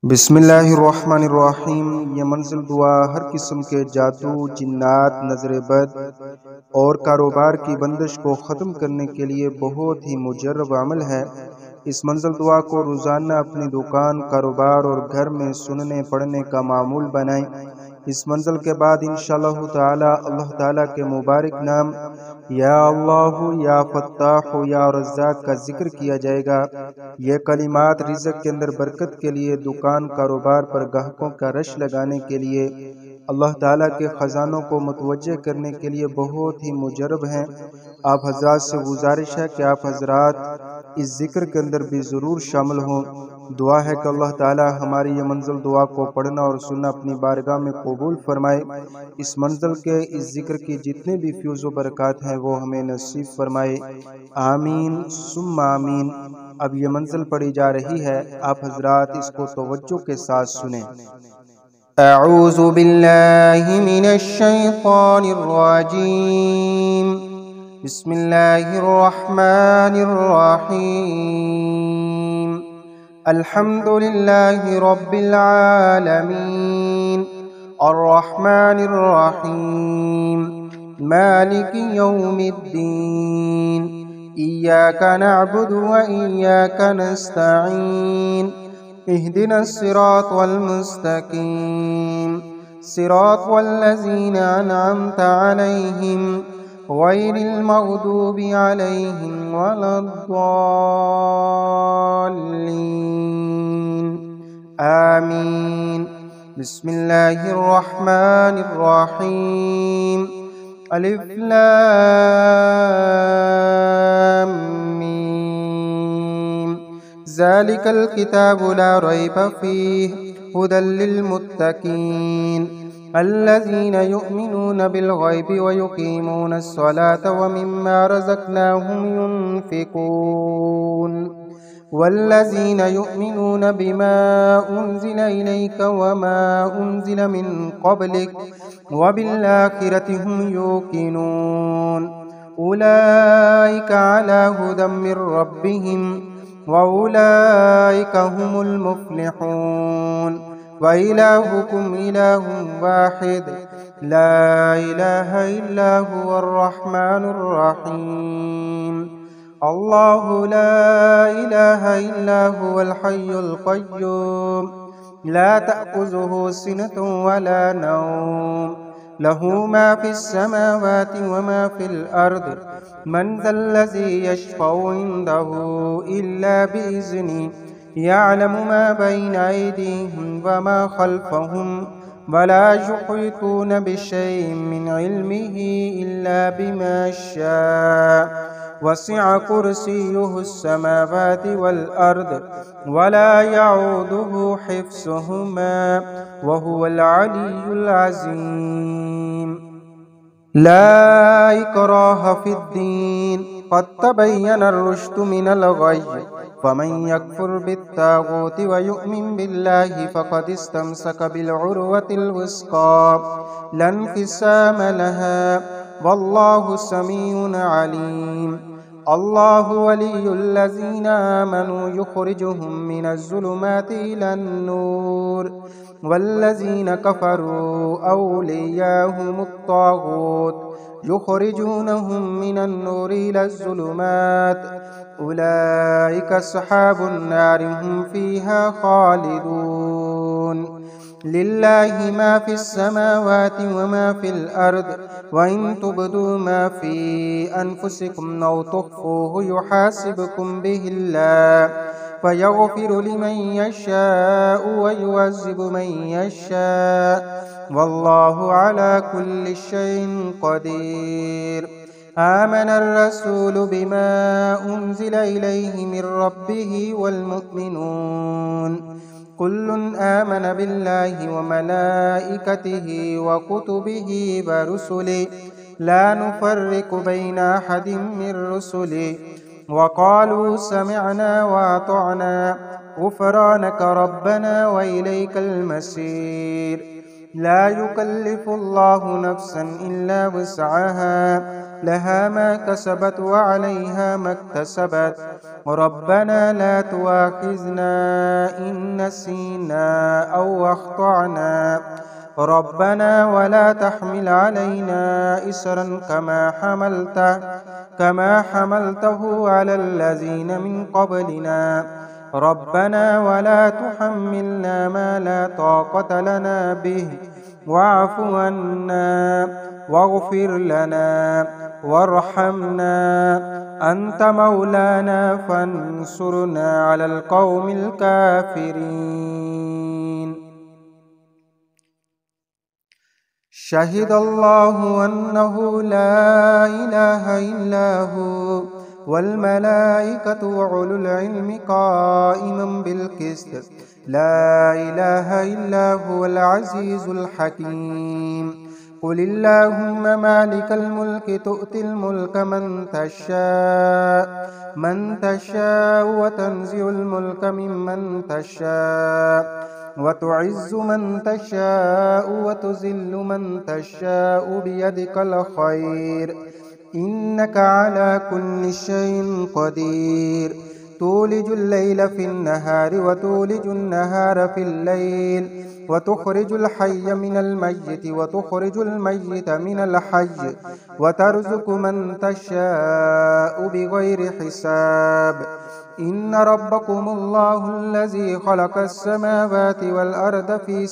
बिस्मिल्लाहिर्रहमानिर्रहीम। ये मंजिल दुआ हर किस्म के जादू, जिन्नात, नजर बद और कारोबार की बंदिश को ख़त्म करने के लिए बहुत ही मुजर्रब अमल है। इस मंजिल दुआ को रोज़ाना अपनी दुकान, कारोबार और घर में सुनने पढ़ने का मामूल बनाएं। इस मंजिल के बाद इंशाअल्लाह ताला अल्लाह ताला के मुबारक नाम या अल्लाह, या फत्ताह, या रज़्ज़ाक का जिक्र किया जाएगा। ये कलिमात रिज़्क़ के अंदर बरकत के लिए, दुकान कारोबार पर गाहकों का रश लगाने के लिए, अल्लाह ताला के ख़जानों को मुतवज्जे करने के लिए बहुत ही मुजर्रब हैं। आप हजरात से गुजारिश है कि आप हजरात इस जिक्र के अंदर भी ज़रूर शामिल हों। दुआ है कि अल्लाह ताला हमारी ये मंजिल दुआ को पढ़ना और सुनना अपनी बारगाह में कबूल फरमाए। इस मंजिल के इस जिक्र की जितने भी फ्यूज़ व बरक़ात हैं वो हमें नसीब फरमाए। आमीन सुम्मा आमीन। अब ये मंजिल पढ़ी जा रही है, आप हजरात इसको तवज्जो के साथ सुने। अऊज़ु बिल्लाहि मिनश शैतानिर रजीम। बिस्मिल्लाहिर रहमानिर रहीम। अल्हम्दुलिल्लाहि रब्बिल आलमीन अर्रहमानिर रहीम मालिकि यौमिद्दीन इय्याका नअबुदु व इय्याका नस्तईन इहदिनस सिरातल मुस्तकीम सिरातल लज़ीना अनअमता अलैहिम गैरिल मग़दूबि अलैहिम वलद्दाल्लीन आमीन। बिस्मिल्लाहिर रहमानिर रहीम। अलिफ लाम मीम ज़ालिकल किताबु ला रैब फ़ीहि हुदल लिल मुत्तक़ीन अल्लज़ीना युमिनूना बिल गैबि व युक़ीमूनस स्वलाता व मिम्मा रज़क़नाहुम युनफ़िक़ून वल्लज़ीना युमिनूना बिमा उन्ज़िला इलैका व मा उन्ज़िला मिन क़ब्लिक व बिल आखिरति हुम युक़िनून उलाइका अला हुदम मिर रब्बिहिम व उलाइका हुमुल मुफ़्लिहून व इलाहुकुम इलाहुन वाहिद ला इलाहा इल्ला हुवर रहमानुर रहीम। अल्लाहु ला इलाहा इल्ला हुवल हय्युल क़य्यूम ला तअख़ुज़ुहु सिनतुन वला नौम लहू मा फ़िस समावाति व मा फ़िल अर्द मन ज़ल्लज़ी यशफ़अु इंदहु इल्ला बिइज़्निहि यअलमु मा बैना अयदीहिम व मा ख़ल्फ़हुम वला युहीतूना बिशैइन मिन इल्मिहि इल्ला बिमा शाअ वसिअ कुर्सियुहुस समावाति वल अर्द वला यऊदुहु हिफ्ज़ुहुमा व हुवल अलिय्युल अज़ीम। ला इक्राहा फ़िद्दीन क़द तबय्यनर रुश्दु मिनल ग़य्य फ़मन यकफ़ुर बित्ताग़ूति व युमिन बिल्लाहि फ़क़द इस्तमसक बिलउर्वतिल वुस्क़ा ला इंफ़िसाम लहा वल्लाहु समीउन अलीम। अल्लाहु वलियुल्लज़ीना आमनू युख़रिजुहुम मिनज़्ज़ुलुमाति इलन नूर वल्लज़ीना कफ़रू औलियाहुमुत ताग़ूत युख़रिजूनहुम मिनन नूरि इलज़्ज़ुलुमात उलाइका अस्हाबुन नारि हुम फ़ीहा ख़ालिदून। लिल्लाहि मा फ़िस समावाति व मा फ़िल अर्द व इन तुब्दू मा फ़ी अनफुसिकुम औ तुख़्फ़ूहु युहासिबकुम बिहिल्लाह फ़यग़फ़िरु लिमन यशाअ व युअज़्ज़िबु मन यशाअ वल्लाहु अला कुल्लि शैइन क़दीर। आमनर रसूलु बिमा उन्ज़िला इलैहि मिर रब्बिहि वल मुअ्मिनून कुल्लुन आमन बिल्लाहि व मलाइकतिहि व कुतुबिहि व रुसुलिहि ला नुफ़र्रिक़ु बैना अहदिम मिर रुसुलिहि व क़ालू समिअना व अतअना ग़ुफ़रानक रब्बना व इलैकल मसीर। لا يكلف الله نفسا إلا وسعها لها ما كسبت وعليها ما اكتسبت ربنا لا تؤاخذنا إن نسينا أو أخطأنا ربنا ولا تحمل علينا إسرا كما حملته على الذين من قبلنا ربنا ولا تحملنا ما لا طاقة لنا به واعف عنا واغفر لنا وارحمنا أنت مولانا فانصرنا على القوم الكافرين. شهد الله أنه لا إله إلا هو والملائكة وأولو العلم قائما بالقسط لا إله إلا هو العزيز الحكيم. قل اللهم مالك الملك تؤتي الملك من تشاء وتنزع الملك ممن تشاء وتعز من تشاء وتذل من تشاء بيدك الخير إنك على كل شيء قدير. تولج الليل في النهار وتولج النهار في الليل وتخرج الحي من الميت وتخرج الميت من الحي وترزق من تشاء بغير حساب. إن ربكم الله الذي خلق السماوات والأرض في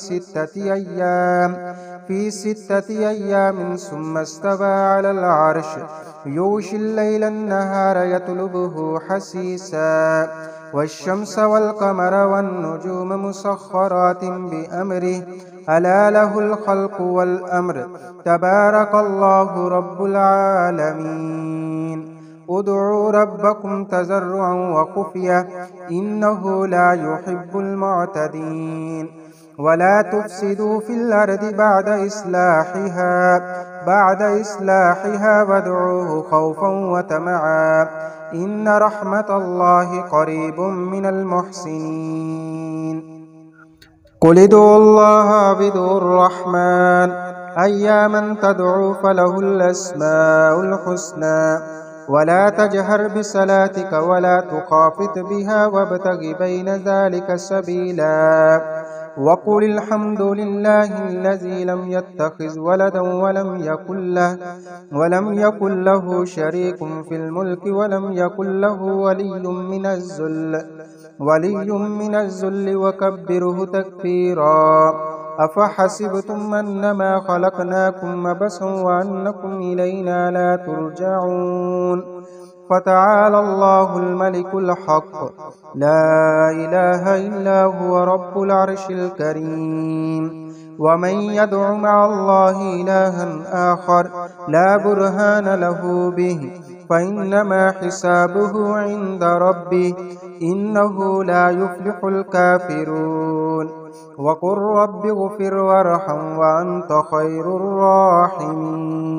ستة أيام ثم استوى على العرش يغشي الليل النهار يطلبه حثيثا والشمس والقمر والنجوم مسخرات بأمره ألا له الخلق والأمر تبارك الله رب العالمين. ادعوا ربكم تضرعا وخفية إنه لا يحب المعتدين. ولا تفسدوا في الأرض بعد إصلاحها وادعوه خوفا وطمعا إن رحمة الله قريب من المحسنين. قل ادعوا الله وادعوا الرحمن أياما تدعوا فله الأسماء الحسنى ولا تجهر بصلاتك ولا تخافت بها وابتغ بين ذلك سبيلا. وقل الحمد لله الذي لم يتخذ ولدا ولم يكن له شريك في الملك ولم يكن له ولي من الذل وكبره تكبيرا. أفحسبتم أنما خلقناكم عبثا وأنكم إلينا لا ترجعون فتعالى الله الملك الحق لا إله إلا هو رب العرش الكريم. ومن يدع مع الله إلها آخر لا برهان له به فإنما حسابه عند ربه إنه لا يفلح الكافرون. وقل رب اغفر وارحم وأنت خير الراحمين.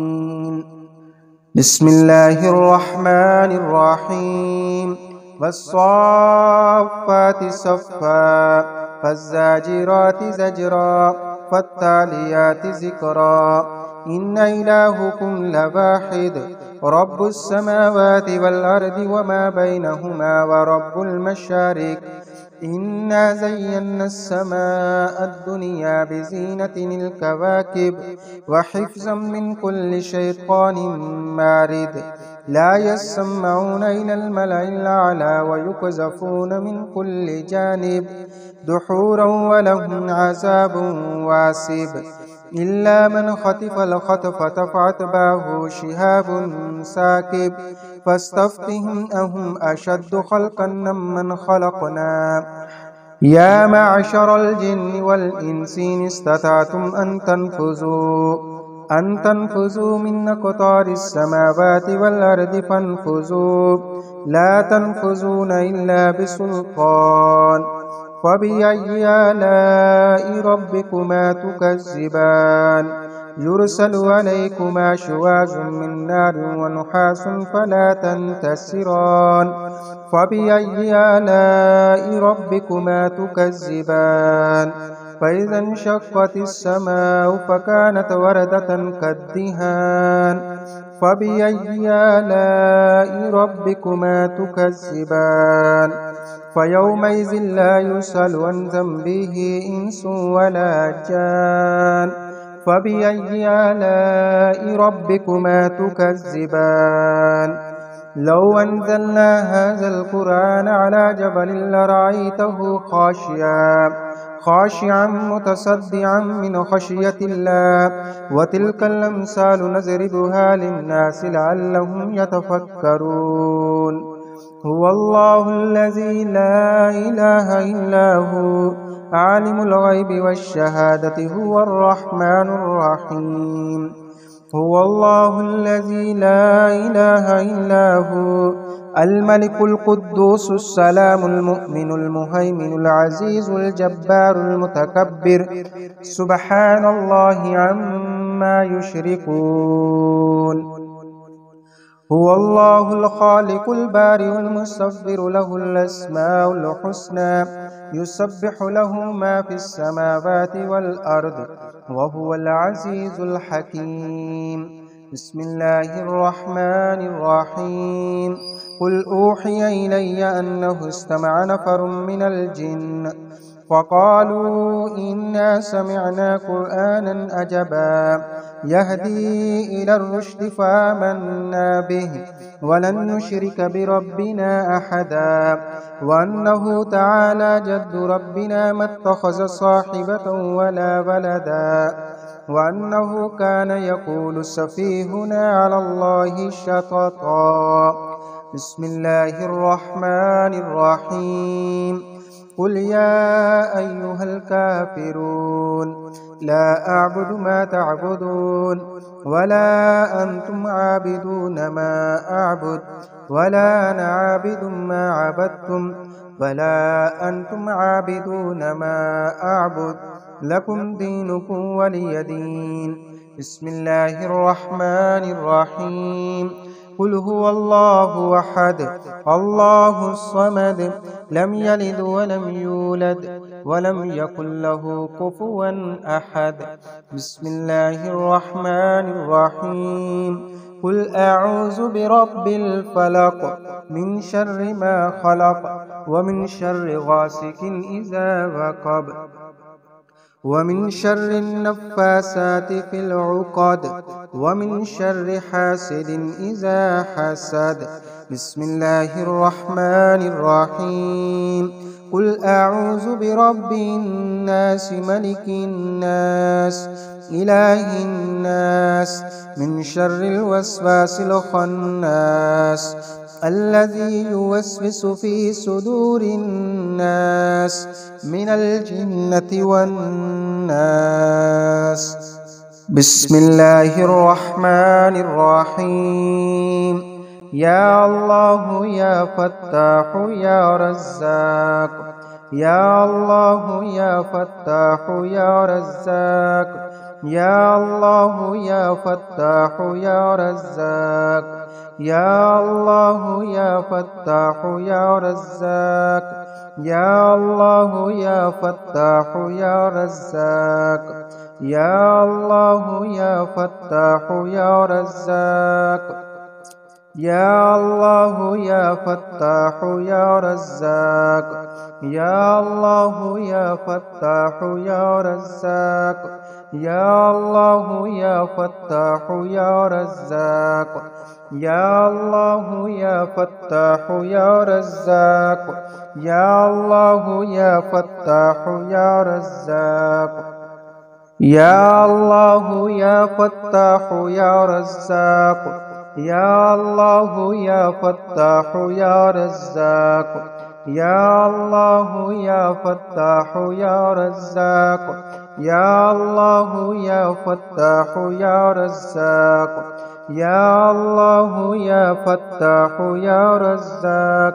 بسم الله الرحمن الرحيم. والصافات صفا فالزاجرات زجرا فالتاليات ذكرا إن إلهكم لواحد رب السماوات والأرض وما بينهما ورب المشارق. إنا زينا السماء الدنيا بزينة الكواكب وحفظا من كل شيطان مارد. لا يسمعون إلى الملأ الأعلى ويقذفون من كل جانب دحورا ولهم عذاب واسب. إلا من خطف الخطفة فأتبعه شهاب ساكب فاستفتهم أهم أشد خلقا ممن خلقنا. يا معشر الجن والإنس إن استطعتم أن تنفذوا من أقطار السماوات والأرض فانفذوا لا تنفذون إلا بسلطان. فبأي آلاء ربكما تكذبان يرسل عليكما شواظ من نار ونحاس فلا تنتصران فبأي آلاء ربكما تكذبان فإذا انشقت السماء فكانت وردة كالدهان فبأي آلاء ربكما تكذبان فيومئذ لا يسأل عن ذنبه إنس ولا جان فبأي آلاء ربكما تكذبان لو أنزلنا هذا القرآن على جبل لرأيته خاشعا متصدعا من خشية الله وتلك الأمثال نضربها للناس لعلهم يتفكرون هو الله الذي لا إله إلا هو عالم الغيب والشهادة هو الرحمن الرحيم هو الله الذي لا إله إلا هو الملك القدوس السلام المؤمن المهيمن العزيز الجبار المتكبر سبحان الله عما يشركون هو الله الخالق البارئ المصور له الأسماء الحسنى يسبح له ما في السماوات والأرض وهو العزيز الحكيم بسم الله الرحمن الرحيم قل أوحي إلي أنه استمع نفر من الجن فقالوا إنا سمعنا قرآنا عجبا يهدي إلى الرشد فآمنا به ولن نشرك بربنا أحدا وأنه تعالى جد ربنا ما اتخذ صاحبة ولا ولدا وأنه كان يقول سفيهنا على الله شططا بسم الله الرحمن الرحيم قل يا أيها الكافرون لا أعبد ما تعبدون ولا أنتم عابدون ما أعبد ولا أنا عابد ما عبدتم ولا أنتم عابدون ما أعبد لكم دينكم ولي دين بسم الله الرحمن الرحيم قل هو الله أحد الله الصمد لم يلد ولم يولد ولم يكن له كفوا أحد بسم الله الرحمن الرحيم قل أعوذ برب الفلق من شر ما خلق ومن شر غاسق إذا وقب ومن شر النفاسات في العقد ومن شر حاسد إذا حسد بسم الله الرحمن الرحيم قل أعوذ برب الناس ملك الناس إله الناس من شر الوسواس الخناس الذي يوسوس في صدور الناس من الجنة والناس بسم الله الرحمن الرحيم يا الله يا فتاح يا رزاق يا الله يا فتاح يا رزاق يا الله يا فتاح يا رزاق يا الله يا فتاح يا رزاق يا الله يا فتاح يا رزاق يا الله يا فتاح يا رزاق يا الله يا فتاح يا رزاق يا الله يا فتاح يا رزاق يا الله يا فتاح يا رزاق يا الله يا فتاح يا رزاق يا الله يا فتاح يا رزاق يا الله يا فتاح يا رزاق يا الله يا فتاح يا رزاق يا الله يا فتاح يا رزاق يا الله يا فتاح يا رزاق يا الله يا فتاح يا رزاق